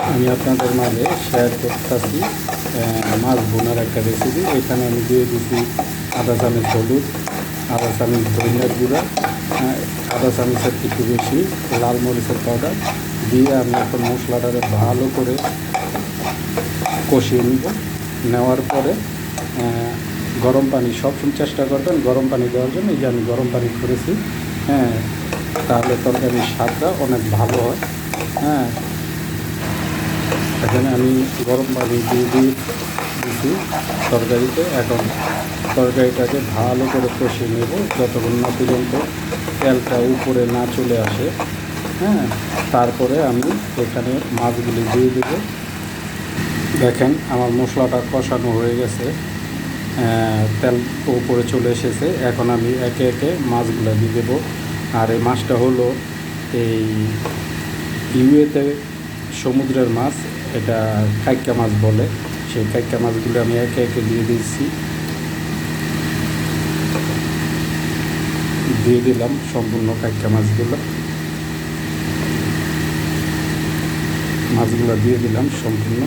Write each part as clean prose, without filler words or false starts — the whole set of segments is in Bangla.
আমি আপনাদের মাঝে শেয়ার করতেছি মাছ বোনার একটা রেসিপি। এখানে আমি দিয়ে দিচ্ছি আধা চামচ হলুদ, আধা চামচ ধনিয়ার গুঁড়া, আধা চামচের একটু বেশি লাল মরিচের পাউডার দিয়ে আমি এখন মশলাটাকে ভালো করে কষিয়ে নিব। নেওয়ার পরে গরম পানি সবসময় চেষ্টা করবেন গরম পানি দেওয়ার জন্য। এই যে আমি গরম পানি করেছি, তাহলে তরকারির স্বাদটা অনেক ভালো হয়। এখানে আমি গরম পানি দিয়ে দিচ্ছি তরকারিতে। এখন তরকারিটাকে ভালো করে কষিয়ে নেব যতক্ষণ না পর্যন্ত তেলটা উপরে না চলে আসে। তারপরে আমি এখানে মাছগুলি দিয়ে দেবো। দেখেন আমার মশলাটা কষানো হয়ে গেছে, তেল উপরে চলে এসেছে। এখন আমি একে একে মাছগুলো দিয়ে দেবো। আর এই মাছটা হলো এই ইউএতে সমুদ্রের মাছ, এটা কাইক্কা মাছ বলে। সেই কাইক্কা মাছগুলো আমি একে একে দিয়ে দিলাম সম্পূর্ণ কাইক্কা মাছগুলো দিয়ে দিলাম সম্পূর্ণ।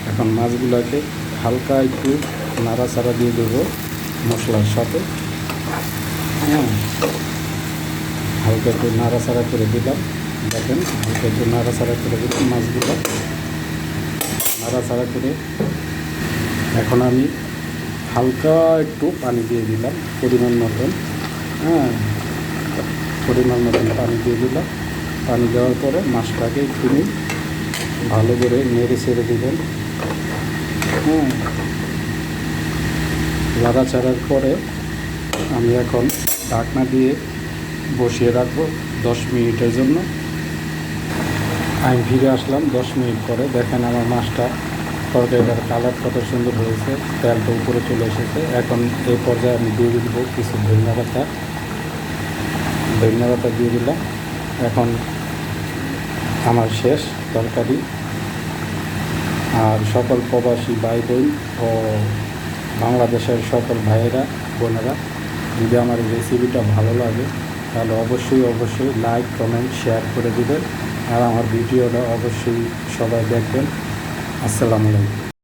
এখন মাছগুলোকে হালকা একটু নাড়াচাড়া দিয়ে দেবো মশলার সাথে। হালকা একটু নাড়াচাড়া করে দিলাম। দেখেন হালকা একটু নাড়াচাড়া করে দিলাম মাছগুলো নাড়াচাড়া করে। এখন আমি হালকা একটু পানি দিয়ে দিলাম পরিমাণ মতন পানি দিয়ে দিলাম। পানি দেওয়ার পরে মাছটাকে একটু ভালো করে নেড়ে ছেড়ে দিবেন। নাড়াচাড়ার পরে আমি এখন ঢাকনা দিয়ে বসিয়ে রাখবো 10 মিনিটের জন্য। আমি ফিরে আসলাম 10 মিনিট পরে। দেখেন আমার মাছটা তরকারিটার কালার কত সুন্দর হয়েছে, তেলটা উপরে চলে এসেছে। এখন এই পর্যায়ে আমি দিয়ে দেবো কিছু ধনিয়া পাতা দিয়ে দিলাম। এখন আমার শেষ তরকারি। আর সকল প্রবাসী ভাই বোন ও বাংলাদেশের সকল ভাইয়েরা বোনেরা, যদি আমার রেসিপিটা ভালো লাগে তাহলে অবশ্যই লাইক কমেন্ট শেয়ার করে দেবেন। আর আমার ভিডিওটা অবশ্যই সবাই দেখবেন। আসসালামু আলাইকুম।